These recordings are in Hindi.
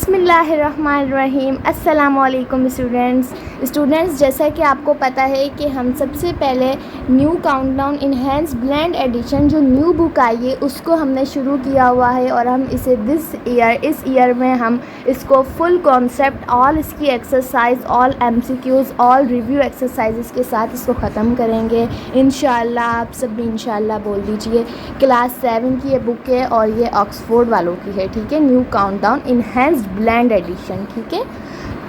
बिस्मिल्लाहिर्रहमानिर्रहीम। अस्सलामुअलैकुम स्टूडेंट्स, जैसा कि आपको पता है कि हम सबसे पहले new countdown enhanced blend edition जो न्यू बुक आई है उसको हमने शुरू किया हुआ है और हम इसे इस ईयर में हम इसको फुल कॉन्सेप्ट ऑल इसकी exercise all MCQs all review exercises के साथ इसको ख़त्म करेंगे इंशाअल्लाह। आप सब भी इंशाअल्लाह बोल दीजिए। क्लास 7 की ये बुक है और ये ऑक्सफोर्ड वालों की है, ठीक है। New countdown enhanced blend edition, ठीक है।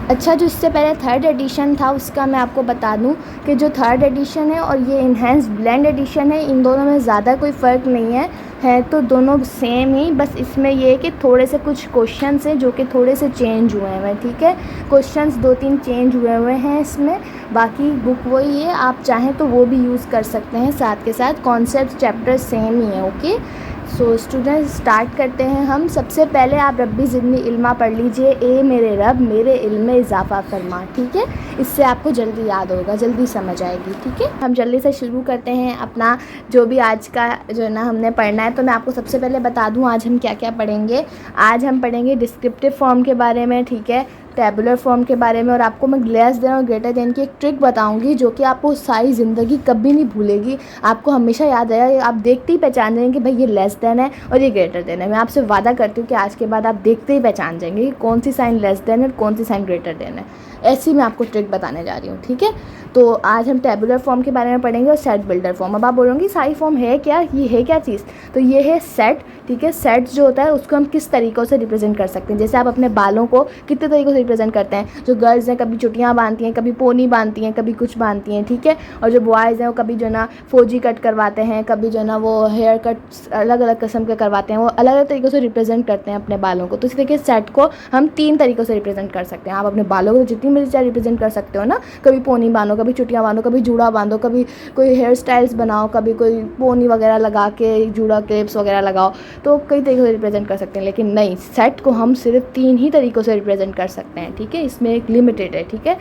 अच्छा, जो इससे पहले थर्ड एडिशन था उसका मैं आपको बता दूं कि जो थर्ड एडिशन है और ये इन्हेंस्ड ब्लेंड एडिशन है, इन दोनों में ज़्यादा कोई फ़र्क नहीं है तो दोनों सेम ही, बस इसमें ये है कि थोड़े से कुछ क्वेश्चंस हैं जो कि थोड़े से चेंज हुए हैं, ठीक है। क्वेश्चंस 2-3 चेंज हुए हैं इसमें, बाकी बुक वही है। आप चाहें तो वो भी यूज़ कर सकते हैं, साथ के साथ कॉन्सेप्ट चैप्टर सेम ही है, ओके। सो स्टूडेंट्स, स्टार्ट करते हैं हम। सबसे पहले आप रब्बी ज़िदनी इल्मा पढ़ लीजिए। ए मेरे रब मेरे इल्म में इजाफ़ा फरमा, ठीक है। इससे आपको जल्दी याद होगा, जल्दी समझ आएगी, ठीक है। हम जल्दी से शुरू करते हैं अपना जो भी आज का जो है ना हमने पढ़ना है। तो मैं आपको सबसे पहले बता दूं आज हम क्या क्या पढ़ेंगे। आज हम पढ़ेंगे डिस्क्रिप्टिव फॉर्म के बारे में, ठीक है, टेबुलर फॉर्म के बारे में, और आपको मैं लेस देन और ग्रेटर देन की एक ट्रिक बताऊंगी जो कि आपको सारी ज़िंदगी कभी नहीं भूलेगी। आपको हमेशा याद रहेगा, आप देखते ही पहचान जाएंगे कि भाई ये लेस देन है और ये ग्रेटर देन है। मैं आपसे वादा करती हूँ कि आज के बाद आप देखते ही पहचान जाएंगे कि कौन सी साइन लेस देन है और कौन सी साइन ग्रेटर देन है। ऐसी मैं आपको ट्रिक बताने जा रही हूँ, ठीक है। तो आज हम टेबुलर फॉर्म के बारे में पढ़ेंगे और सेट बिल्डर फॉर्म। अब आप बोलोगे सारी फॉर्म है क्या, ये है क्या चीज़? तो ये है सेट, ठीक है। सेट जो होता है उसको हम किस तरीक़ों से रिप्रेजेंट कर सकते हैं। जैसे आप अपने बालों को कितने तरीक़ों से रिप्रेजेंट करते हैं। जो गर्ल्स हैं कभी चुटियाँ बांधती हैं, कभी पोनी बांधती हैं, कभी कुछ बांधती हैं, ठीक है। और जो बॉयज़ हैं वो कभी जो ना फौजी कट करवाते हैं, कभी जो ना वो हेयर कट अलग अलग किस्म के करवाते हैं। वो अलग अलग तरीक़ों से रिप्रेजेंट करते हैं अपने बालों को। तो इस तरीके सेट को हम 3 तरीक़ों से रिप्रेजेंट कर सकते हैं। आप अपने बालों को जितनी मर्जी चाहे रिप्रेजेंट कर सकते हो ना। कभी पोनी बांधो, कभी चुटियाँ बांधो, कभी जूड़ा बांधो, कभी कोई हेयर स्टाइल्स बनाओ, कभी कोई पोनी वगैरह लगा के जूड़ा क्लिप्स वगैरह लगाओ। तो कई तरीक़ों से रिप्रेजेंट कर सकते हैं, लेकिन नहीं, सेट को हम सिर्फ 3 ही तरीक़ों से रिप्रेजेंट कर सकते हैं, ठीक है। इसमें एक लिमिटेड है, ठीक है।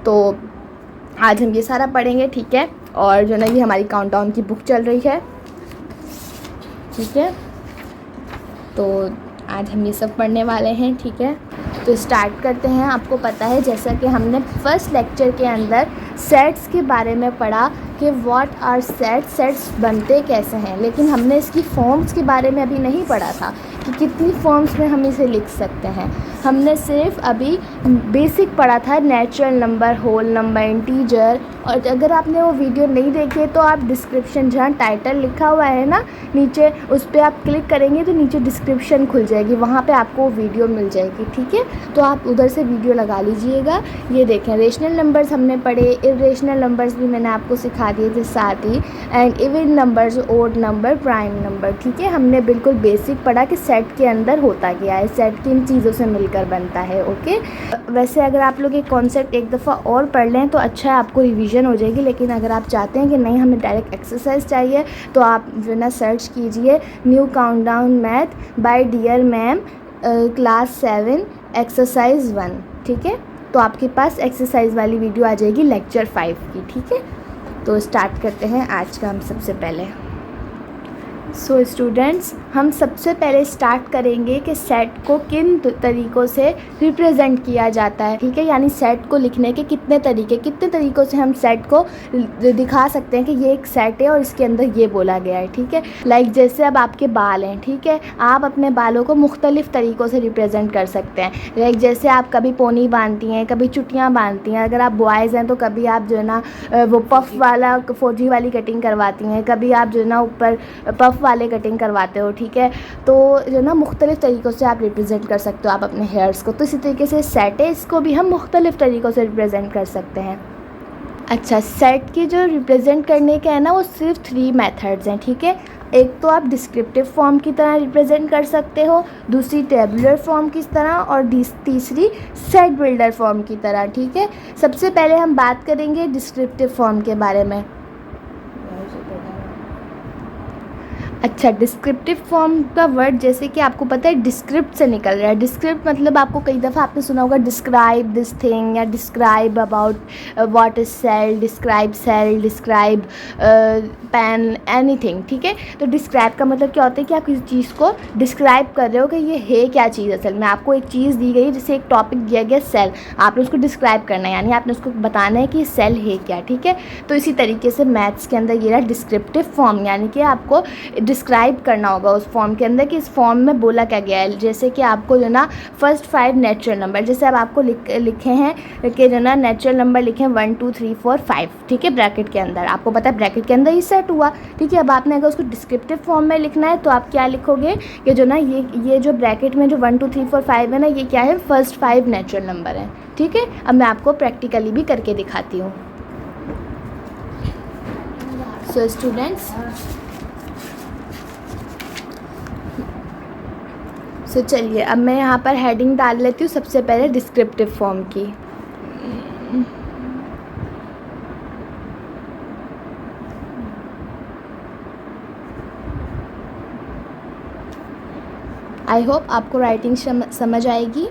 तो आज हम ये सारा पढ़ेंगे, ठीक है। और जो ना ये हमारी काउंटडाउन की बुक चल रही है, ठीक है। तो आज हम ये सब पढ़ने वाले हैं, ठीक है। तो स्टार्ट करते हैं। आपको पता है जैसा कि हमने फर्स्ट लेक्चर के अंदर सेट्स के बारे में पढ़ा कि व्हाट आर सेट्स बनते कैसे हैं, लेकिन हमने इसकी फॉर्म्स के बारे में अभी नहीं पढ़ा था कि कितनी फॉर्म्स में हम इसे लिख सकते हैं। हमने सिर्फ अभी बेसिक पढ़ा था, natural number, whole number, integer. और अगर आपने वो वीडियो नहीं देखी है तो आप डिस्क्रिप्शन, जहाँ टाइटल लिखा हुआ है ना नीचे, उस पर आप क्लिक करेंगे तो नीचे डिस्क्रिप्शन खुल जाएगी, वहाँ पे आपको वीडियो मिल जाएगी, ठीक है। तो आप उधर से वीडियो लगा लीजिएगा। ये देखें, रेशनल नंबर्स हमने पढ़े, इरेशनल नंबर्स भी मैंने आपको सिखा दिए थे साथ ही, and even numbers, odd number, prime number, ठीक है। हमने बिल्कुल बेसिक पढ़ा कि सेट के अंदर होता क्या है, सेट किन चीज़ों से मिलकर बनता है, ओके। वैसे अगर आप लोग ये कॉन्सेप्ट एक दफ़ा और पढ़ लें तो अच्छा है, आपको रिवीजन हो जाएगी। लेकिन अगर आप चाहते हैं कि नहीं हमें डायरेक्ट एक्सरसाइज चाहिए तो आप जो ना सर्च कीजिए new countdown math by dear ma'am class 7 exercise 1, ठीक है। तो आपके पास एक्सरसाइज वाली वीडियो आ जाएगी लेक्चर 5 की, ठीक है। तो स्टार्ट करते हैं आज का हम सबसे पहले। सो स्टूडेंट्स, हम सबसे पहले स्टार्ट करेंगे कि सेट को किन तरीक़ों से रिप्रेजेंट किया जाता है, ठीक है। यानी सेट को लिखने के कितने तरीक़ों से हम सेट को दिखा सकते हैं कि ये एक सेट है और इसके अंदर ये बोला गया है, ठीक है। लाइक जैसे अब आपके बाल हैं, ठीक है, आप अपने बालों को मुख्तलिफ़ तरीक़ों से रिप्रेजेंट कर सकते हैं। लाइक जैसे आप कभी पोनी बांधती हैं, कभी चुटियाँ बांधती हैं। अगर आप बॉयज़ हैं तो कभी आप जो है ना वो पफ़ वाला फौजी वाली कटिंग करवाती हैं, कभी आप जो है ना ऊपर पफ़ वाले कटिंग करवाते हो, ठीक है। तो जो ना मुख्तलिफ़ तरीक़ों से आप रिप्रेजेंट कर सकते हो आप अपने हेयर्स को। तो इसी तरीके से सेट है, इसको भी हम मुख्तलिफ़ तरीक़ों से रिप्रेजेंट कर सकते हैं। अच्छा, सेट की जो रिप्रेजेंट करने के है ना वो सिर्फ 3 मेथड्स हैं, ठीक है। एक तो आप डिस्क्रिप्टिव फॉर्म की तरह रिप्रेजेंट कर सकते हो, दूसरी टेबुलर फॉर्म की तरह, और तीसरी सेट बिल्डर फॉर्म की तरह, ठीक है। सबसे पहले हम बात करेंगे डिस्क्रिप्टिव फॉर्म के बारे में। अच्छा, डिस्क्रिप्टिव फॉर्म का वर्ड जैसे कि आपको पता है डिस्क्रिप्ट से निकल रहा है। डिस्क्रिप्ट मतलब आपको कई दफ़ा आपने सुना होगा डिस्क्राइब दिस थिंग, या describe about what is cell, describe pen, anything, ठीक है। तो डिस्क्राइब का मतलब क्या होता है कि आप किसी चीज़ को डिस्क्राइब कर रहे हो कि ये है क्या चीज़। असल में आपको एक चीज़ दी गई, जैसे एक टॉपिक दिया गया सेल, आपने उसको डिस्क्राइब करना है, यानी आपने उसको बताना है कि सेल है क्या, ठीक है। तो इसी तरीके से मैथ्स के अंदर ये रहा डिस्क्रिप्टिव फॉर्म, यानी कि आपको डिस्क्राइब करना होगा उस फॉर्म के अंदर कि इस फॉर्म में बोला क्या गया है। जैसे कि आपको जो ना फर्स्ट 5 नेचुरल नंबर, जैसे अब आपको लिखे हैं कि जो ना नेचुरल नंबर लिखे 1 2 3 4 5, ठीक है, ब्रैकेट के अंदर। आपको पता है ब्रैकेट के अंदर ही सेट हुआ, ठीक है। अब आपने अगर उसको डिस्क्रिप्टिव फॉर्म में लिखना है तो आप क्या लिखोगे कि जो ना ये जो ब्रैकेट में जो 1 2 3 4 5 है ना, ये क्या है, फर्स्ट 5 नेचुरल नंबर है, ठीक है। अब मैं आपको प्रैक्टिकली भी करके दिखाती हूँ। सो स्टूडेंट्स, तो चलिए अब मैं यहाँ पर हेडिंग डाल लेती हूँ सबसे पहले डिस्क्रिप्टिव फॉर्म की। आई होप आपको राइटिंग समझ आएगी।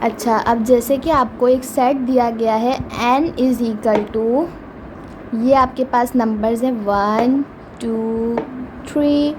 अच्छा, अब जैसे कि आपको एक सेट दिया गया है n इज़ इक्वल टू, ये आपके पास नंबर्स हैं 1 2 3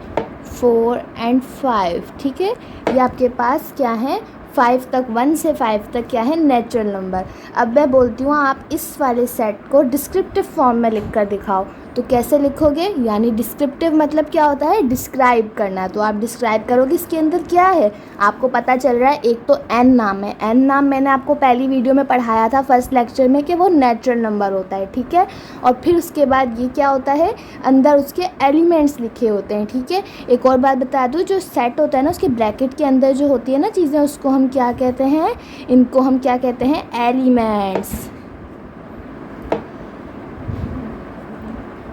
4 एंड 5, ठीक है। ये आपके पास क्या है, 5 तक, 1 से 5 तक क्या है, नेचुरल नंबर। अब मैं बोलती हूँ आप इस वाले सेट को डिस्क्रिप्टिव फॉर्म में लिख कर दिखाओ। तो कैसे लिखोगे, यानी डिस्क्रिप्टिव मतलब क्या होता है, डिस्क्राइब करना। तो आप डिस्क्राइब करोगे इसके अंदर क्या है, आपको पता चल रहा है एक तो n नाम है। n नाम मैंने आपको पहली वीडियो में पढ़ाया था फर्स्ट लेक्चर में कि वो नेचुरल नंबर होता है, ठीक है। और फिर उसके बाद ये क्या होता है, अंदर उसके एलिमेंट्स लिखे होते हैं, ठीक है। एक और बात बता दूँ, जो सेट होता है ना, उसके ब्रैकेट के अंदर जो होती है ना चीज़ें, उसको हम क्या कहते हैं, इनको हम क्या कहते हैं, एलिमेंट्स,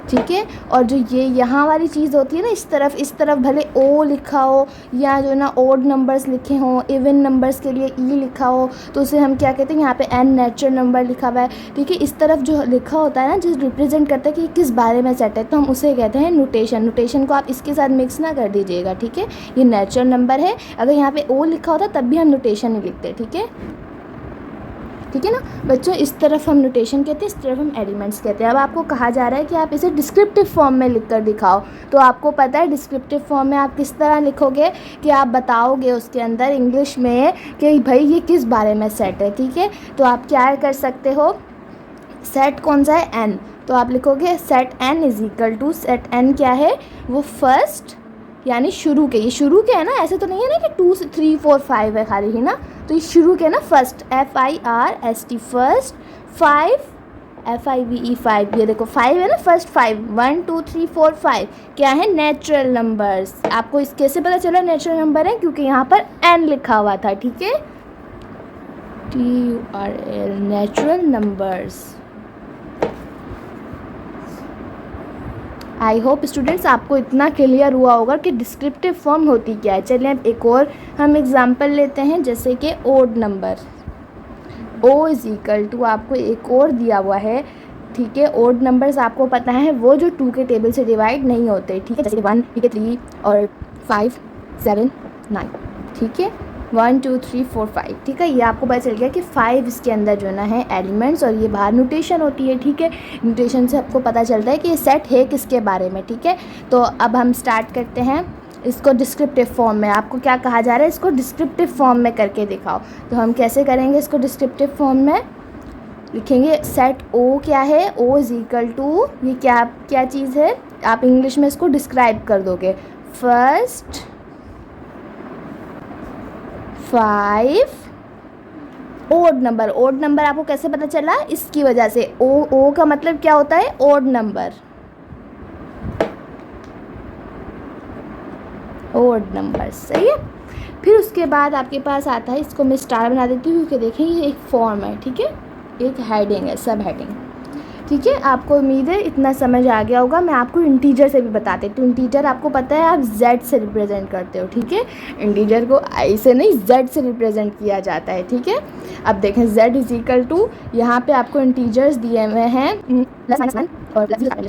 ठीक है। और जो ये यहाँ वाली चीज़ होती है ना, इस तरफ भले ओ लिखा हो या जो ना ओड नंबर्स लिखे हों, इवन नंबर्स के लिए ई लिखा हो, तो उसे हम क्या कहते हैं, यहाँ पे एन नेचुरल नंबर लिखा हुआ है, ठीक है। इस तरफ जो लिखा होता है ना, जो रिप्रेजेंट करता है कि किस बारे में सेट है, तो हम उसे कहते हैं नोटेशन। नोटेशन को आप इसके साथ मिक्स ना कर दीजिएगा, ठीक है। ये नेचुरल नंबर है, अगर यहाँ पे ओ लिखा होता तब भी हम नोटेशन ही लिखते, ठीक है, ठीक है ना बच्चों। इस तरफ हम नोटेशन कहते हैं, इस तरफ हम एलिमेंट्स कहते हैं। अब आपको कहा जा रहा है कि आप इसे डिस्क्रिप्टिव फॉर्म में लिख कर दिखाओ। तो आपको पता है डिस्क्रिप्टिव फॉर्म में आप किस तरह लिखोगे कि आप बताओगे उसके अंदर इंग्लिश में कि भाई ये किस बारे में सेट है, ठीक है। तो आप क्या कर सकते हो, सेट कौन सा है, n, तो आप लिखोगे set n is equal to, set n क्या है, वो फर्स्ट यानी शुरू के, ये शुरू के है ना, ऐसे तो नहीं है ना कि 2 3 4 5 है खाली ही ना, तो ये शुरू के ना, फर्स्ट FIRST फर्स्ट, 5 FIVE 5, ये देखो 5 है ना, फर्स्ट 5, 1 2 3 4 5 क्या है, नेचुरल नंबर्स। आपको इस कैसे पता चला नेचुरल नंबर है, क्योंकि यहाँ पर n लिखा हुआ था, ठीक है, TURL, natural numbers. I hope students आपको इतना क्लियर हुआ होगा कि डिस्क्रिप्टिव फॉर्म होती क्या है। चलिए अब एक और हम एग्जांपल लेते हैं, जैसे कि odd number, O is equal to, आपको एक और दिया हुआ है, ठीक है। ओड नंबर्स आपको पता है वो जो 2 के टेबल से डिवाइड नहीं होते, ठीक है, जैसे 1, ठीक है, 3 और 5 7 9, ठीक है, 1 2 3 4 5, ठीक है। ये आपको पता चल गया कि 5 इसके अंदर जो ना है एलिमेंट्स, और ये बाहर नोटेशन होती है, ठीक है। नोटेशन से आपको पता चलता है कि ये सेट है किसके बारे में, ठीक है। तो अब हम स्टार्ट करते हैं इसको डिस्क्रिप्टिव फॉर्म में। आपको क्या कहा जा रहा है, इसको डिस्क्रिप्टिव फॉर्म में करके दिखाओ। तो हम कैसे करेंगे इसको डिस्क्रिप्टिव फॉर्म में, लिखेंगे सेट ओ क्या है, O इज़ इक्वल टू, ये क्या चीज़ है, आप इंग्लिश में इसको डिस्क्राइब कर दोगे, first 5 odd number. Odd number आपको कैसे पता चला, इसकी वजह से, ओ का मतलब क्या होता है, ओड नंबर, ओड नंबर, सही है। फिर उसके बाद आपके पास आता है, इसको मैं स्टार बना देती हूँ क्योंकि देखें ये एक फॉर्म है, ठीक है, एक हेडिंग है, सब हेडिंग, ठीक है, आपको उम्मीद है इतना समझ आ गया होगा। मैं आपको इंटीजर से भी बता देती हूँ। इंटीजर आपको पता है आप z से रिप्रेजेंट करते हो, ठीक है। इंटीजर को i से नहीं z से रिप्रेजेंट किया जाता है, ठीक है। अब देखें z इज इक्वल टू, यहाँ पे आपको इंटीजर्स दिए हुए हैं +-1 और +-2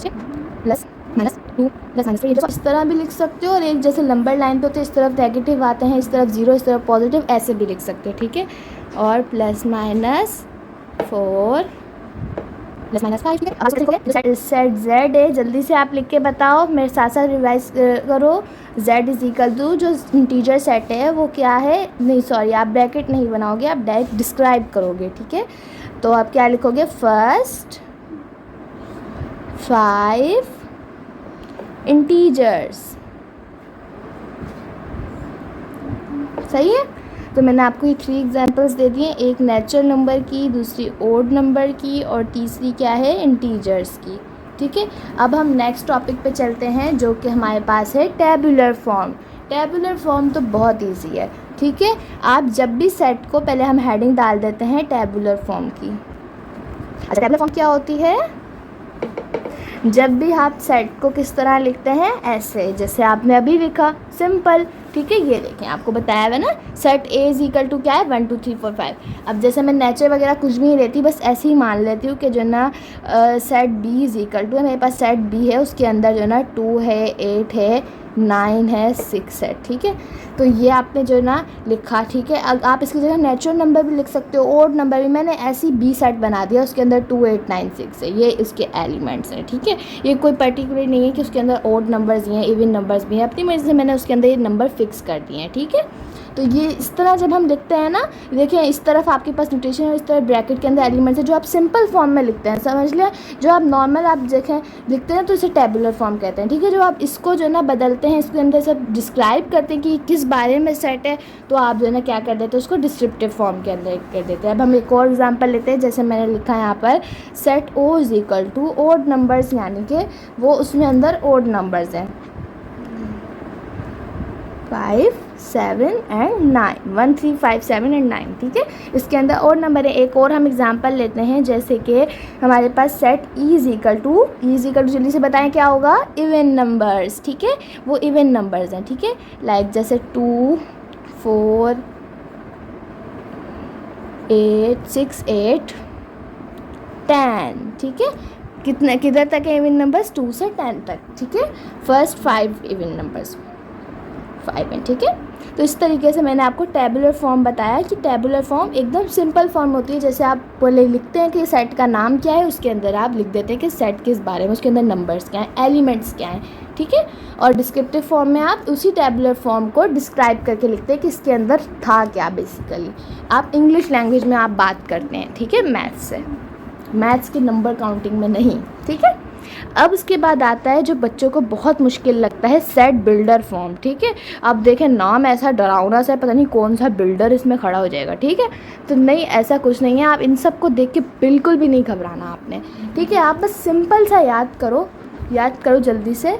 +-3, इस तरह भी लिख सकते हो। और एक जैसे नंबर लाइन पे होते हैं, इस तरफ नेगेटिव आते हैं, इस तरफ 0, इस तरफ पॉजिटिव, ऐसे भी लिख सकते हो, ठीक है। और +-4 +-5, ठीक है। सेट z है, जल्दी से आप लिख के बताओ, मेरे साथ साथ रिवाइज करो। z इज इक्वल टू, जो इंटीजर सेट है वो क्या है, नहीं सॉरी, आप ब्रैकेट नहीं बनाओगे, आप डायरेक्ट डिस्क्राइब करोगे, ठीक है। तो आप क्या लिखोगे, फर्स्ट 5 इंटीजर्स, सही है। तो मैंने आपको ये 3 एग्जांपल्स दे दिए, एक नेचुरल नंबर की, दूसरी ओड नंबर की, और तीसरी क्या है, इंटीजर्स की, ठीक है। अब हम नेक्स्ट टॉपिक पे चलते हैं, जो कि हमारे पास है टेबुलर फॉर्म। टेबुलर फॉर्म तो बहुत इजी है, ठीक है। आप जब भी सेट को, पहले हम हेडिंग डाल देते हैं टेबुलर फॉर्म की। अच्छा, टेबुलर फॉर्म क्या होती है, जब भी आप सेट को किस तरह लिखते हैं, ऐसे जैसे आपने अभी लिखा, सिंपल, ठीक है। ये देखें, आपको बताया हुआ ना, set A is equal to क्या है, 1 2 3 4 5। अब जैसे मैं नेचर वगैरह कुछ भी नहीं लेती, बस ऐसे ही मान लेती हूँ कि जो ना set B is equal to है, मेरे पास सेट बी है, उसके अंदर जो ना 2 है, 8 है, 9 है, 6 है, ठीक है। तो ये आपने जो ना लिखा, ठीक है। अब आप इसकी जगह नेचुरल नंबर भी लिख सकते हो, ओड नंबर भी। मैंने ऐसी बी सेट बना दिया, उसके अंदर 2 8 9 6 है, ये इसके एलिमेंट्स हैं, ठीक है। ये कोई पर्टिकुलर नहीं है कि उसके अंदर ओड नंबर्स भी हैं, इवन नंबर्स भी हैं, अपनी मर्जी से मैंने उसके अंदर ये नंबर फिक्स कर दिए हैं, ठीक है। तो ये इस तरह जब हम लिखते हैं ना, देखिए इस तरफ आपके पास नोटेशन है, इस तरफ ब्रैकेट के अंदर एलिमेंट्स है, जो आप सिंपल फॉर्म में लिखते हैं, समझ लें। जो आप नॉर्मल आप देखें लिखते हैं तो इसे टेबुलर फॉर्म कहते हैं, ठीक है। जो आप इसको जो ना बदलते हैं, इसके अंदर सब डिस्क्राइब करते हैं कि किस बारे में सेट है, तो आप जो है ना क्या कर देते हैं, उसको डिस्क्रिप्टिव फॉर्म के अंदर कर देते हैं। अब हम एक और एग्जांपल लेते हैं, जैसे मैंने लिखा है यहाँ पर, set O is equal to odd numbers, यानी कि वो उसमें अंदर ओड नंबर्स हैं, 5 7 एंड 9, 1 3 5 7 एंड 9, ठीक है। इसके अंदर और नंबर है। एक और हम एग्जांपल लेते हैं, जैसे कि हमारे पास set E is equal to, जल्दी से बताएं क्या होगा, इवन नंबर्स, ठीक है। वो इवन नंबर्स हैं, ठीक है। लाइक जैसे 2 4 8 6 8 10, ठीक है। कितने किधर तक है इवन नंबर्स, 2 से 10 तक, ठीक है। फर्स्ट 5 इवन नंबर्स 5 हैं, ठीक है। तो इस तरीके से मैंने आपको टेबुलर फॉर्म बताया कि टेबुलर फॉर्म एकदम सिंपल फॉर्म होती है। जैसे आप पहले लिखते हैं कि सेट का नाम क्या है, उसके अंदर आप लिख देते हैं कि सेट किस बारे में, उसके अंदर नंबर्स क्या हैं, एलिमेंट्स क्या हैं, ठीक है। और डिस्क्रिप्टिव फॉर्म में आप उसी टेबुलर फॉर्म को डिस्क्राइब करके लिखते हैं कि इसके अंदर था क्या। बेसिकली आप इंग्लिश लैंग्वेज में आप बात करते हैं, ठीक है, मैथ्स से, मैथ्स के नंबर काउंटिंग में नहीं, ठीक है। अब उसके बाद आता है जो बच्चों को बहुत मुश्किल लगता है, सेट बिल्डर फॉर्म, ठीक है। अब देखें नाम ऐसा डरावना सा है, पता नहीं कौन सा बिल्डर इसमें खड़ा हो जाएगा, ठीक है। तो नहीं, ऐसा कुछ नहीं है। आप इन सब को देख के बिल्कुल भी नहीं घबराना आपने, ठीक है। आप बस सिंपल सा याद करो जल्दी से।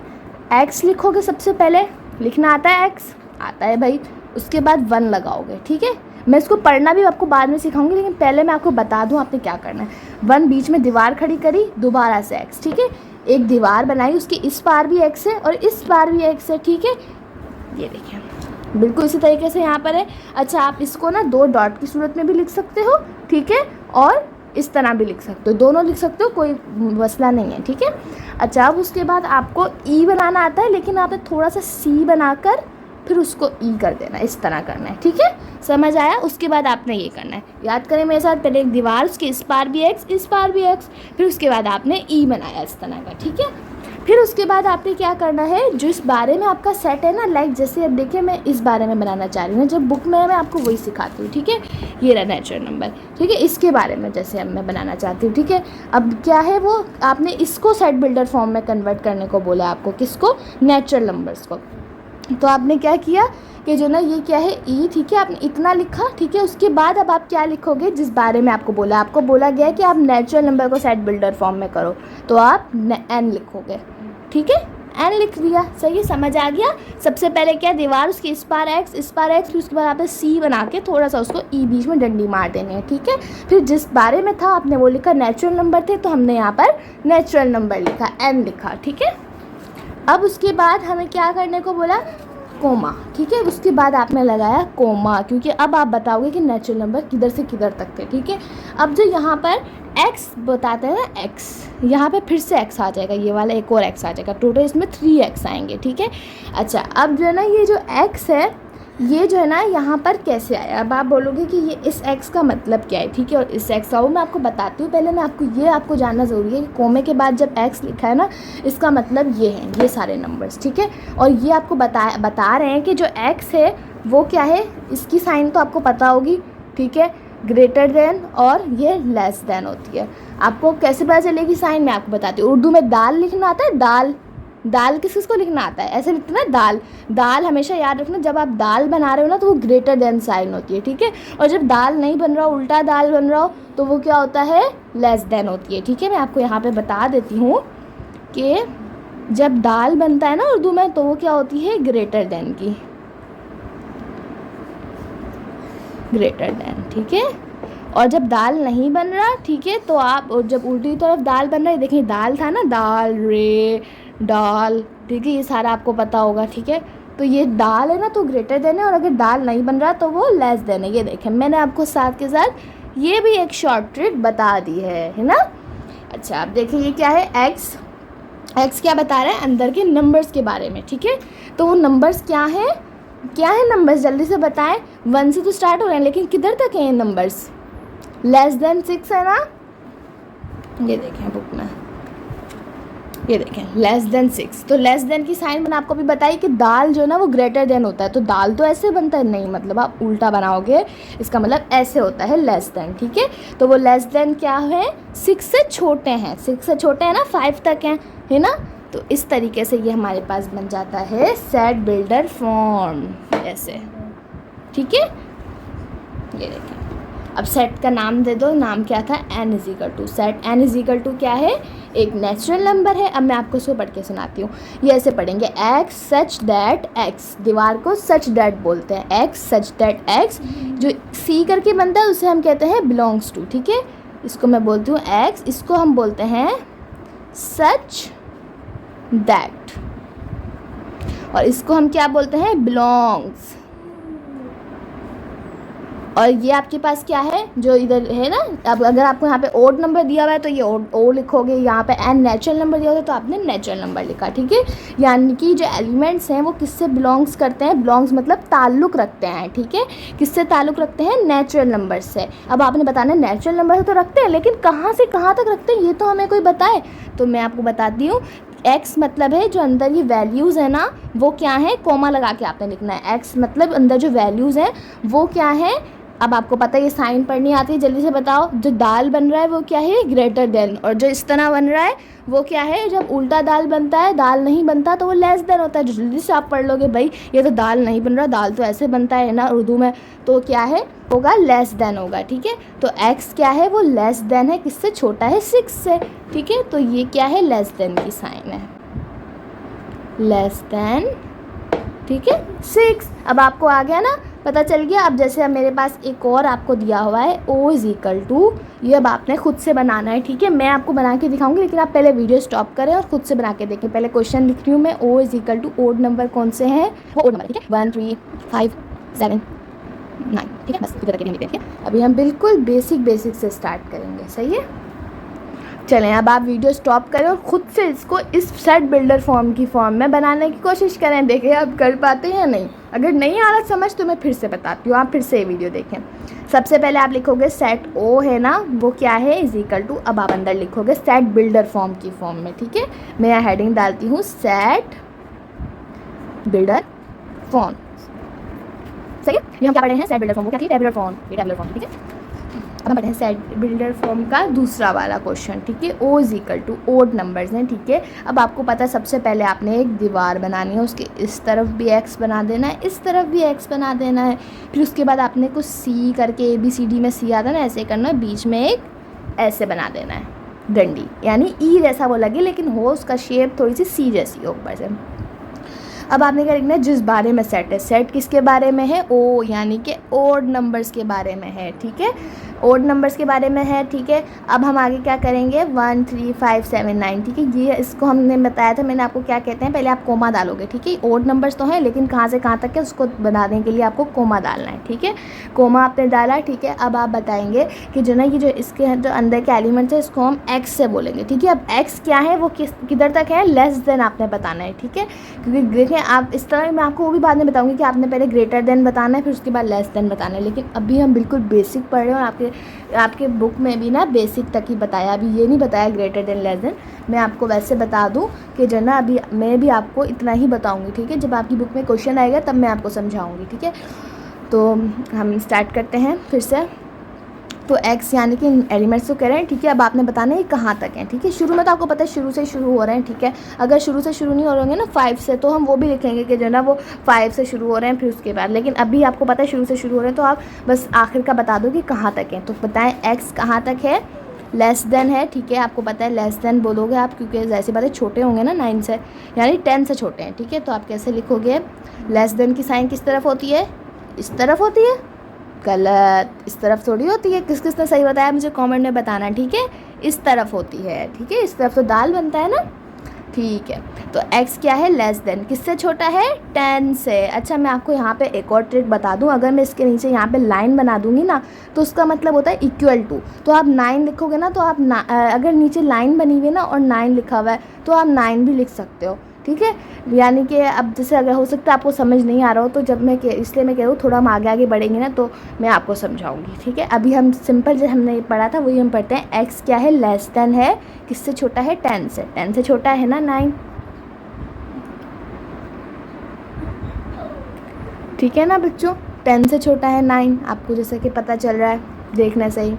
एक्स लिखोगे, सबसे पहले लिखना आता है, एक्स आता है भाई, उसके बाद 1 लगाओगे, ठीक है। मैं इसको पढ़ना भी आपको बाद में सिखाऊंगी, लेकिन पहले मैं आपको बता दूं आपने क्या करना है। 1 बीच में दीवार खड़ी करी, दोबारा से एक्स, ठीक है। एक दीवार बनाई, उसके इस पार भी एक्स है और इस पार भी एक्स है, ठीक है। ये देखिए बिल्कुल इसी तरीके से यहाँ पर है। अच्छा, आप इसको ना 2 डॉट की सूरत में भी लिख सकते हो, ठीक है, और इस तरह भी लिख सकते हो, दोनों लिख सकते हो, कोई मसला नहीं है, ठीक है। अच्छा, अब उसके बाद आपको ई बनाना आता है, लेकिन आपने थोड़ा सा सी बनाकर फिर उसको ई कर देना, इस तरह करना है, ठीक है। समझ आया। उसके बाद आपने ये करना है, याद करें मेरे साथ, पहले एक दीवार, उसके इस पार भी एक्स, इस पार भी एक्स, फिर उसके बाद आपने ई बनाया इस तरह का, ठीक है। फिर उसके बाद आपने क्या करना है, जो इस बारे में आपका सेट है ना, लाइक जैसे अब देखिए मैं इस बारे में बनाना चाह रही हूँ, जब बुक में मैं आपको वही सिखाती हूँ, ठीक है। ये रहा नेचुरल नंबर, ठीक है, इसके बारे में जैसे अब मैं बनाना चाहती हूँ, ठीक है। अब क्या है वो, आपने इसको सेट बिल्डर फॉर्म में कन्वर्ट करने को बोला आपको, किसको, नेचुरल नंबर्स को। तो आपने क्या किया कि जो ना ये क्या है ई, ठीक है, आपने इतना लिखा, ठीक है। उसके बाद अब आप क्या लिखोगे, जिस बारे में आपको बोला गया है कि आप नेचुरल नंबर को सेट बिल्डर फॉर्म में करो, तो आप n लिखोगे, ठीक है। एन लिख दिया। सही है, समझ आ गया। सबसे पहले क्या दीवार, उसकी इस पार एक्स, फिर उसके बाद आपने सी बना के थोड़ा सा उसको ई बीच में डंडी मार देनी है। ठीक है, फिर जिस बारे में था आपने वो लिखा, नेचुरल नंबर थे तो हमने यहाँ पर नेचुरल नंबर लिखा, एन लिखा। ठीक है, अब उसके बाद हमें क्या करने को बोला, कोमा। ठीक है, उसके बाद आपने लगाया कोमा, क्योंकि अब आप बताओगे कि नेचुरल नंबर किधर से किधर तक थे। ठीक है, अब जो यहाँ पर x बताते हैं ना, x यहाँ पे फिर से x आ जाएगा, ये वाला एक और x आ जाएगा, टोटल इसमें 3x आएंगे। ठीक है, अच्छा अब जो है ना ये जो x है ये जो है ना यहाँ पर कैसे आया, अब आप बोलोगे कि ये इस x का मतलब क्या है। ठीक है, और इस x का वो मैं आपको बताती हूँ। पहले मैं आपको जानना ज़रूरी है कि कोमे के बाद जब x लिखा है ना, इसका मतलब ये है, ये सारे नंबर्स। ठीक है, और ये आपको बता रहे हैं कि जो x है वो क्या है, इसकी साइन तो आपको पता होगी। ठीक है, ग्रेटर देन और ये लेस देन होती है। आपको कैसे पता चलेगी साइन, मैं आपको बताती हूँ। उर्दू में दाल लिखना आता है, दाल किसको लिखना आता है, ऐसे लिखते हैं ना दाल हमेशा याद रखना, जब आप दाल बना रहे हो ना तो वो ग्रेटर देन साइन होती है। ठीक है, और जब दाल नहीं बन रहा हो, उल्टा दाल बन रहा हो, तो वो क्या होता है, लेस देन होती है। ठीक है, मैं आपको यहाँ पे बता देती हूँ कि जब दाल बनता है ना उर्दू में तो वो क्या होती है, ग्रेटर देन की, ग्रेटर देन। ठीक है, और जब दाल नहीं बन रहा, ठीक है, तो आप जब उल्टी तरफ दाल बन रहा है, देखिए दाल था ना, दाल रे दाल, ठीक है, ये सारा आपको पता होगा। ठीक है, तो ये दाल है ना तो ग्रेटर देन है, और अगर दाल नहीं बन रहा तो वो लेस देन है। ये देखें, मैंने आपको साथ के साथ ये भी एक शॉर्ट ट्रिक बता दी है ना। अच्छा आप देखिए ये क्या है, एक्स क्या बता रहा है, अंदर के नंबर्स के बारे में। ठीक है, तो वो नंबर्स क्या है नंबर्स, जल्दी से बताएं। 1 से तो स्टार्ट हो रहे हैं, लेकिन किधर तक है ये नंबर्स, लेस देन 6 है ना, ये देखें बुक में, ये देखें लेस देन 6। तो लेस देन की साइन मैंने आपको भी बताई कि दाल जो है ना वो ग्रेटर देन होता है, तो दाल तो ऐसे बनता है नहीं, मतलब आप उल्टा बनाओगे, इसका मतलब ऐसे होता है लेस देन। ठीक है, तो वो लेस देन क्या है, 6 से छोटे हैं, 6 से छोटे हैं ना, 5 तक हैं, है ना। तो इस तरीके से ये हमारे पास बन जाता है सेट बिल्डर फॉर्म ऐसे। ठीक है, ये देखें, अब सेट का नाम दे दो, नाम क्या था, n is equal to, set n is equal to क्या है, एक नेचुरल नंबर है। अब मैं आपको इसको पढ़ के सुनाती हूँ, ये ऐसे पढ़ेंगे, x सच दैट x, दीवार को सच दैट बोलते हैं, x सच दैट x, जो c करके बनता है उसे हम कहते हैं बिलोंग्स टू। ठीक है, इसको मैं बोलती हूँ x, इसको हम बोलते हैं सच दैट, और इसको हम क्या बोलते हैं, बिलोंग्स। और ये आपके पास क्या है, जो इधर है ना, अब अगर आपको यहाँ पे ओड नंबर दिया हुआ है तो ये ओ लिखोगे, यहाँ पे एन नेचुरल नंबर दिया हुआ है तो आपने नेचुरल नंबर लिखा। ठीक है, यानी कि जो एलिमेंट्स हैं वो किससे बिलोंग्स करते हैं, बिलोंग्स मतलब ताल्लुक़ रखते हैं। ठीक है, किससे ताल्लुक़ रखते हैं, नेचुरल नंबर से। अब आपने बताना नेचुरल नंबर से तो रखते हैं, लेकिन कहाँ से कहाँ तक रखते हैं ये तो हमें कोई बताए। तो मैं आपको बताती हूँ, x मतलब है जो अंदर ये वैल्यूज़ है ना वो क्या है, कोमा लगा के आपने लिखना है। x मतलब अंदर जो वैल्यूज़ हैं वो क्या है, अब आपको पता है ये साइन पढ़नी आती है, जल्दी से बताओ। जो दाल बन रहा है वो क्या है, ग्रेटर देन, और जो इस तरह बन रहा है वो क्या है, जब उल्टा दाल बनता है, दाल नहीं बनता तो वो लेस देन होता है। जो जल्दी से आप पढ़ लोगे, भाई ये तो दाल नहीं बन रहा, दाल तो ऐसे बनता है ना उर्दू में, तो क्या है होगा, लेस देन होगा। ठीक है, तो x क्या है, वो लेस देन है, किससे, छोटा है 6 से। ठीक है, तो ये क्या है, लेस देन की साइन है, लेस देन। ठीक है, 6। अब आपको आ गया ना, पता चल गया। अब जैसे अब मेरे पास एक और आपको दिया हुआ है o इज़ इक्वल टू, ये अब आपने खुद से बनाना है। ठीक है, मैं आपको बना के दिखाऊंगी, लेकिन आप पहले वीडियो स्टॉप करें और खुद से बना के देखें। पहले क्वेश्चन लिख रही हूँ मैं, o is equal to, odd number कौन से हैं, वो ओड नंबर। ठीक है, 1 3 5 7 9। ठीक है, बस इधर तक देखिए। अभी हम बिल्कुल बेसिक से स्टार्ट करेंगे, सही है। चलें, अब आप वीडियो स्टॉप करें और ख़ुद से इसको इस सेट बिल्डर फॉर्म की फॉर्म में बनाने की कोशिश करें, देखें आप कर पाते हैं या नहीं। अगर नहीं आ रहा समझ तो मैं फिर से बताती हूँ, आप फिर से ये वीडियो देखें। सबसे पहले आप लिखोगे सेट ओ है ना, वो क्या है, इज इक्वल टू, अब आप अंदर लिखोगे सेट बिल्डर फॉर्म की फॉर्म में। ठीक है, मैं यहाँ हेडिंग डालती हूँ सेट बिल्डर फॉर्म। सही है, ये हम क्या पढ़े हैं, सेट बिल्डर फॉर्म, वो क्या थी, टेबुलर फॉर्म, ये टेबुलर फॉर्म। ठीक है, अब हम पढ़ते हैं सेट बिल्डर फॉर्म का दूसरा वाला क्वेश्चन। ठीक है, O is equal to, odd numbers हैं। ठीक है, अब आपको पता है सबसे पहले आपने एक दीवार बनानी है, उसके इस तरफ भी एक्स बना देना है, इस तरफ भी एक्स बना देना है। फिर उसके बाद आपने कुछ सी करके, ABCD में सी आता है ना, ऐसे करना है, बीच में एक ऐसे बना देना है। डंडी, यानी ई जैसा वो लगे लेकिन हो उसका शेप थोड़ी सी सी जैसी हो ऊपर से। अब आपने क्या लिखना है, जिस बारे में सेट है, सेट किसके बारे में है, ओ यानी कि ओड नंबर्स के बारे में है, ठीक है, ओड नंबर्स के बारे में है, ठीक है। अब हम आगे क्या करेंगे, 1 3 5 7 9, ठीक है, ये इसको हमने बताया था, मैंने आपको क्या कहते हैं, पहले आप कोमा डालोगे, ठीक है, ओड नंबर्स तो हैं लेकिन कहाँ से कहाँ तक है उसको बनाने के लिए आपको कोमा डालना है, ठीक है, कोमा आपने डाला, ठीक है। अब आप बताएंगे कि जो ना ये जो इसके जो अंदर के एलिमेंट्स है इसको हम एक्स से बोलेंगे, ठीक है। अब एक्स क्या है, वो किधर तक है, लेस देन आपने बताना है, ठीक है, क्योंकि देखें आप इस तरह मैं आपको वो भी बाद में बताऊंगी कि आपने पहले ग्रेटर देन बताना है फिर उसके बाद लेस देन बताना है, लेकिन अभी हम बिल्कुल बेसिक पढ़ रहे हैं और आपके बुक में भी ना बेसिक तक ही बताया, अभी ये नहीं बताया ग्रेटर देन लेस देन। मैं आपको वैसे बता दूं कि जो ना अभी मैं भी आपको इतना ही बताऊंगी, ठीक है, जब आपकी बुक में क्वेश्चन आएगा तब मैं आपको समझाऊंगी, ठीक है। तो हम स्टार्ट करते हैं फिर से। तो एक्स यानी कि एलिमेंट्स तो कह रहे हैं, ठीक है। अब आपने बताना है कहाँ तक है, ठीक है। शुरू में तो आपको पता है शुरू से शुरू हो रहे हैं, ठीक है। अगर शुरू से शुरू नहीं हो रहे होंगे ना 5 से, तो हम वो भी लिखेंगे कि जो ना वो 5 से शुरू हो रहे हैं फिर उसके बाद, लेकिन अभी आपको पता है शुरू से शुरू हो रहे हैं तो आप बस आखिर का बता दो कि कहाँ तक है। तो बताएं एक्स कहाँ तक है, लेस देन है, ठीक है, आपको पता है लेस देन बोलोगे आप, क्योंकि ऐसी बात है छोटे होंगे ना 9 से, यानी 10 से छोटे हैं, ठीक है। तो आप कैसे लिखोगे, लेस देन की साइन किस तरफ होती है, इस तरफ होती है, गलत, इस तरफ थोड़ी होती है। किस किसने सही बताया मुझे कमेंट में बताना, ठीक है, इस तरफ होती है, ठीक है, इस तरफ तो दाल बनता है ना, ठीक है। तो x क्या है, लेस देन, किससे छोटा है, 10 से। अच्छा मैं आपको यहाँ पे एक और ट्रिक बता दूँ, अगर मैं इसके नीचे यहाँ पे लाइन बना दूँगी ना तो उसका मतलब होता है इक्वल टू, तो आप 9 लिखोगे ना तो आप अगर नीचे लाइन बनी हुई है ना और 9 लिखा हुआ है तो आप 9 भी लिख सकते हो, ठीक है। यानी कि अब जैसे अगर हो सकता है आपको समझ नहीं आ रहा हो तो जब मैं इसलिए मैं कह रहा हूँ थोड़ा हम आगे आगे बढ़ेंगे ना तो मैं आपको समझाऊंगी, ठीक है। अभी हम सिंपल जो हमने पढ़ा था वही हम पढ़ते हैं। x क्या है, लेस देन है, किससे छोटा है, 10 से। 10 से छोटा है ना 9, ठीक है ना बच्चों, 10 से छोटा है 9, आपको जैसे कि पता चल रहा है, देखना सही।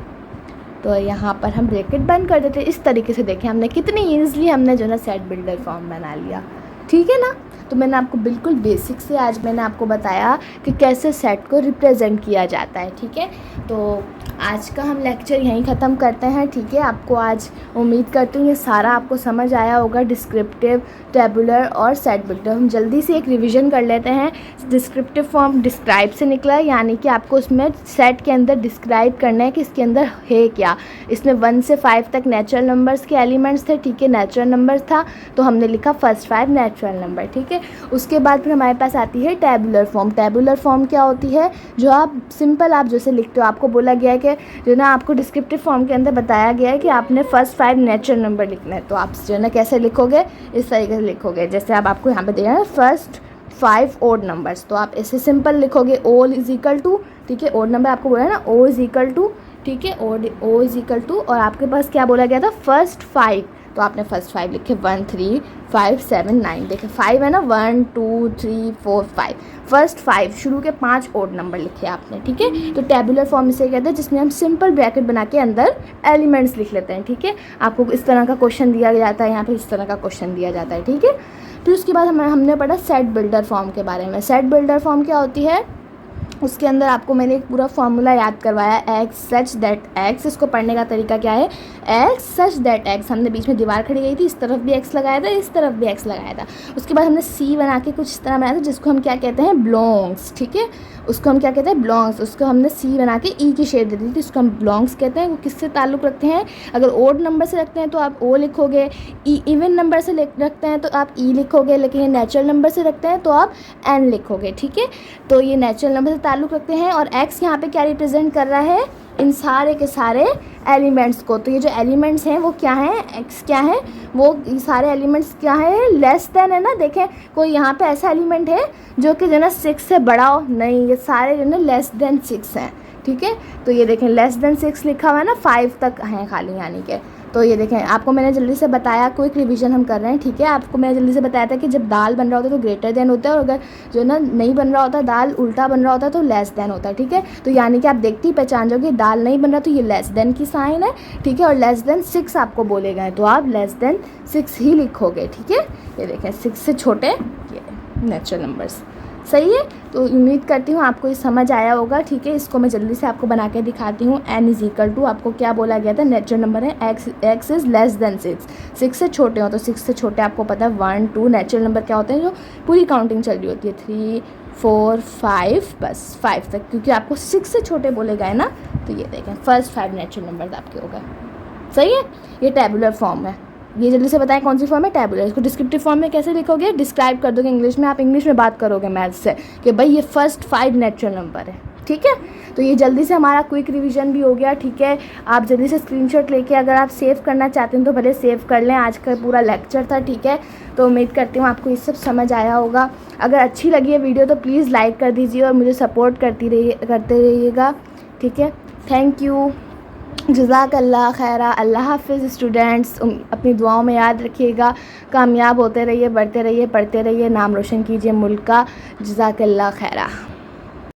तो यहाँ पर हम ब्रैकेट बंद कर देते हैं। इस तरीके से देखें हमने कितनी ईजिली हमने जो ना सेट बिल्डर फॉर्म बना लिया, ठीक है ना। तो मैंने आपको बिल्कुल बेसिक से आज मैंने आपको बताया कि कैसे सेट को रिप्रेजेंट किया जाता है, ठीक है। तो आज का हम लेक्चर यहीं ख़त्म करते हैं, ठीक है। आपको आज उम्मीद करती हूँ ये सारा आपको समझ आया होगा, डिस्क्रिप्टिव, टेबुलर और सेट बिल्डर। हम जल्दी से एक रिवीजन कर लेते हैं। डिस्क्रिप्टिव फॉर्म डिस्क्राइब से निकला है, यानी कि आपको उसमें सेट के अंदर डिस्क्राइब करना है कि इसके अंदर है क्या। इसमें 1 से 5 तक नेचुरल नंबर्स के एलिमेंट्स थे, ठीक है, नेचुरल नंबर था तो हमने लिखा फर्स्ट 5 नेचुरल नंबर, ठीक है। उसके बाद फिर हमारे पास आती है टेबुलर फॉर्म। टेबुलर फॉर्म क्या होती है, जो आप सिंपल आप जैसे लिखते हो, आपको बोला गया है कि जो ना आपको डिस्क्रिप्टिव फॉर्म के अंदर बताया गया है कि आपने फर्स्ट 5 नेचुरल नंबर लिखना है, तो आप जो ना कैसे लिखोगे, इस तरीके से लिखोगे। जैसे अब आपको यहाँ पे दिया है फर्स्ट 5 ओड नंबर्स, तो आप ऐसे सिंपल लिखोगे O इज इक्वल टू, ठीक है, ओड नंबर आपको बोला है ना O इज इक्वल टू, ठीक है, O इज इक्वल टू, और आपके पास क्या बोला गया था फर्स्ट 5, तो आपने फर्स्ट 5 लिखे 1 3 5 7 9, देखें 5 है ना, 1 2 3 4 5, फर्स्ट 5 शुरू के 5 ओड नंबर लिखे आपने, ठीक है। तो टेबुलर फॉर्म इसे कहते हैं जिसमें हम सिंपल ब्रैकेट बना के अंदर एलिमेंट्स लिख लेते हैं, ठीक है। आपको इस तरह का क्वेश्चन दिया जाता है, यहाँ पे इस तरह का क्वेश्चन दिया जाता है, ठीक है। फिर उसके बाद हमने पढ़ा सेट बिल्डर फॉर्म के बारे में। सेट बिल्डर फॉर्म क्या होती है, उसके अंदर आपको मैंने एक पूरा फॉर्मूला याद करवाया, एक्स सच दैट एक्स। इसको पढ़ने का तरीका क्या है, एक्स सच दैट एक्स, हमने बीच में दीवार खड़ी गई थी, इस तरफ भी एक्स लगाया था, इस तरफ भी एक्स लगाया था। उसके बाद हमने सी बना के कुछ इस तरह बनाया था जिसको हम क्या कहते हैं, बिलोंग्स, ठीक है, उसको हम क्या कहते हैं, बिलोंग्स। उसको हमने सी बना के ई की शेप दे दी थी, उसको हम बिलोंग्स कहते हैं। वो किससे ताल्लुक़ रखते हैं, अगर ओड नंबर से रखते हैं तो आप ओ लिखोगे, इवन नंबर से रखते हैं तो आप ई लिखोगे, लेकिन ये नेचुरल नंबर से रखते हैं तो आप एन लिखोगे, ठीक है। तो ये नेचुरल नंबर से ताल्लुक़ रखते हैं, और एक्स यहाँ पे क्या रिप्रेजेंट कर रहा है, इन सारे के सारे एलिमेंट्स को। तो ये जो एलिमेंट्स हैं वो क्या हैं, एक्स क्या है, वो सारे एलिमेंट्स क्या है, लेस देन है ना। देखें कोई यहाँ पे ऐसा एलिमेंट है जो कि जो ना 6 से बड़ा हो, नहीं, ये सारे जो ना लेस देन 6 हैं, ठीक है। तो ये देखें लेस देन 6 लिखा हुआ है ना, 5 तक हैं खाली, यानी कि तो ये देखें आपको मैंने जल्दी से बताया, क्विक रिवीजन हम कर रहे हैं, ठीक है। आपको मैंने जल्दी से बताया था कि जब दाल बन रहा होता है तो ग्रेटर देन होता है, और अगर जो ना नहीं बन रहा होता, दाल उल्टा बन रहा होता है तो लेस देन होता है, ठीक है। तो यानी कि आप देखते ही पहचान जाओगे दाल नहीं बन रहा तो ये लेस देन की साइन है, ठीक है, और लेस देन 6 आपको बोले गए तो आप लेस देन 6 ही लिखोगे, ठीक है। ये देखें 6 से छोटे ये नेचुरल नंबर्स, सही है। तो उम्मीद करती हूँ आपको ये समझ आया होगा। ठीक है, इसको मैं जल्दी से आपको बना के दिखाती हूँ। n इज़ इक्वल टू, आपको क्या बोला गया था, नेचुरल नंबर है x इज़ लेस देन 6 से छोटे हो, तो 6 से छोटे आपको पता है 1 2 नेचुरल नंबर क्या होते हैं जो पूरी काउंटिंग चल रही होती है, 3 4 5, बस 5 तक, क्योंकि आपको 6 से छोटे बोले गए ना। तो ये देखें फर्स्ट 5 नेचुरल नंबर आपके हो गए। सही है, ये टेबुलर फॉर्म है। ये जल्दी से बताएं कौन सी फॉर्म है, टेबुलर। इसको डिस्क्रिप्टिव फॉर्म में कैसे लिखोगे, डिस्क्राइब कर दोगे इंग्लिश में, आप इंग्लिश में बात करोगे मैथ्स से कि भाई ये फर्स्ट 5 नेचुरल नंबर है। ठीक है, तो ये जल्दी से हमारा क्विक रिवीजन भी हो गया। ठीक है, आप जल्दी से स्क्रीनशॉट लेके अगर आप सेव करना चाहते हैं तो भले सेव कर लें। आज का पूरा लेक्चर था। ठीक है, तो उम्मीद करती हूँ आपको ये सब समझ आया होगा। अगर अच्छी लगी है वीडियो तो प्लीज़ लाइक कर दीजिए और मुझे सपोर्ट करते रहिएगा। ठीक है, थैंक यू, जज़ाकल्लाह खैरा। अल्लाह हाफ़िज़ स्टूडेंट्स। अपनी दुआओं में याद रखिएगा। कामयाब होते रहिए, बढ़ते रहिए, पढ़ते रहिए, नाम रोशन कीजिए मुल्क का। जज़ाकल्लाह खैरा।